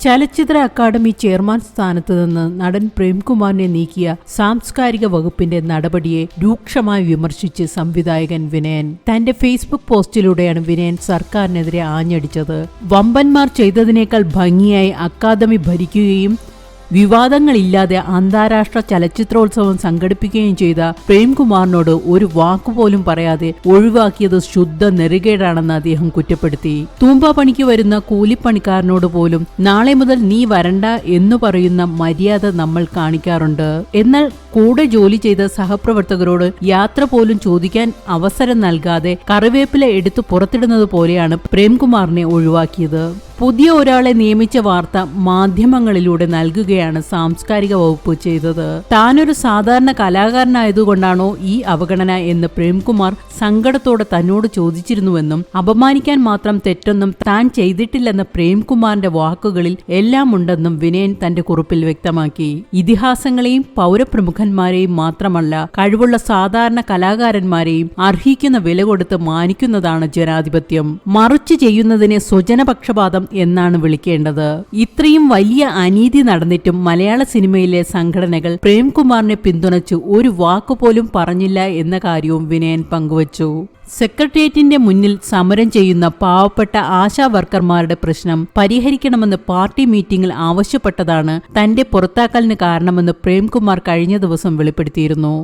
ചലച്ചിത്ര academy chairman സ്ഥാനത്ത് നിന്ന് നടൻ പ്രേംകുമാറിനെ നീക്കിയ സാംസ്കാരിക വകുപ്പിന്റെ നടപടിയെ രൂക്ഷമായി വിമർശിച്ച് സംവിധായകൻ വിനയൻ. തന്റെ ഫേസ്ബുക്ക് പോസ്റ്റിലൂടെയാണ് വിനയൻ സർക്കാരിനെതിരെ ആഞ്ഞടിച്ചത്. വമ്പന്മാർ ചെയ്തതിനേക്കാൾ ഭംഗിയായി അക്കാദമി ഭരിക്കുകയും വിവാദങ്ങളില്ലാതെ അന്താരാഷ്ട്ര ചലച്ചിത്രോത്സവം സംഘടിപ്പിക്കുകയും ചെയ്ത പ്രേംകുമാറിനോട് ഒരു വാക്കുപോലും പറയാതെ ഒഴിവാക്കിയത് ശുദ്ധ നെറുകേടാണെന്ന് അദ്ദേഹം കുറ്റപ്പെടുത്തി. തൂമ്പ പണിക്ക് വരുന്ന കൂലിപ്പണിക്കാരനോട് പോലും നാളെ മുതൽ നീ വരണ്ട എന്നു പറയുന്ന മര്യാദ നമ്മൾ കാണിക്കാറുണ്ട്. എന്നാൽ കൂടെ ജോലി ചെയ്ത സഹപ്രവർത്തകരോട് യാത്ര പോലും ചോദിക്കാൻ അവസരം നൽകാതെ കറിവേപ്പില എടുത്തു പുറത്തിടുന്നത് പോലെയാണ് പ്രേംകുമാറിനെ ഒഴിവാക്കിയത്. പുതിയ ഒരാളെ നിയമിച്ച വാർത്ത മാധ്യമങ്ങളിലൂടെ നൽകുകയാണ് സാംസ്കാരിക വകുപ്പ് ചെയ്തത്. താനൊരു സാധാരണ കലാകാരനായതുകൊണ്ടാണോ ഈ അവഗണന എന്ന് പ്രേംകുമാർ സങ്കടത്തോടെ തന്നോട് ചോദിച്ചിരുന്നുവെന്നും അപമാനിക്കാൻ മാത്രം തെറ്റൊന്നും താൻ ചെയ്തിട്ടില്ലെന്ന പ്രേംകുമാറിന്റെ വാക്കുകളിൽ എല്ലാം ഉണ്ടെന്നും വിനയൻ തന്റെ കുറിപ്പിൽ വ്യക്തമാക്കി. ഇതിഹാസങ്ങളെയും പൗരപ്രമുഖന്മാരെയും മാത്രമല്ല, കഴിവുള്ള സാധാരണ കലാകാരന്മാരെയും അർഹിക്കുന്ന വില കൊടുത്ത് മാനിക്കുന്നതാണ് ജനാധിപത്യം. മറിച്ച് ചെയ്യുന്നതിനെ സ്വജനപക്ഷപാതം എന്നാണ് വിളിക്കേണ്ടത്. ഇത്രയും വലിയ അനീതി നടന്നിട്ടും മലയാള സിനിമയിലെ സംഘടനകൾ പ്രേംകുമാറിനെ പിന്തുണച്ചു ഒരു വാക്കുപോലും പറഞ്ഞില്ല എന്ന കാര്യവും വിനയൻ പങ്കുവച്ചു. സെക്രട്ടേറിയറ്റിന്റെ മുന്നിൽ സമരം ചെയ്യുന്ന പാവപ്പെട്ട ആശാ വർക്കർമാരുടെ പ്രശ്നം പരിഹരിക്കണമെന്ന് പാർട്ടി മീറ്റിംഗിൽ ആവശ്യപ്പെട്ടതാണ് തന്റെ പുറത്താക്കലിന് കാരണമെന്ന് പ്രേംകുമാർ കഴിഞ്ഞ ദിവസം വെളിപ്പെടുത്തിയിരുന്നു.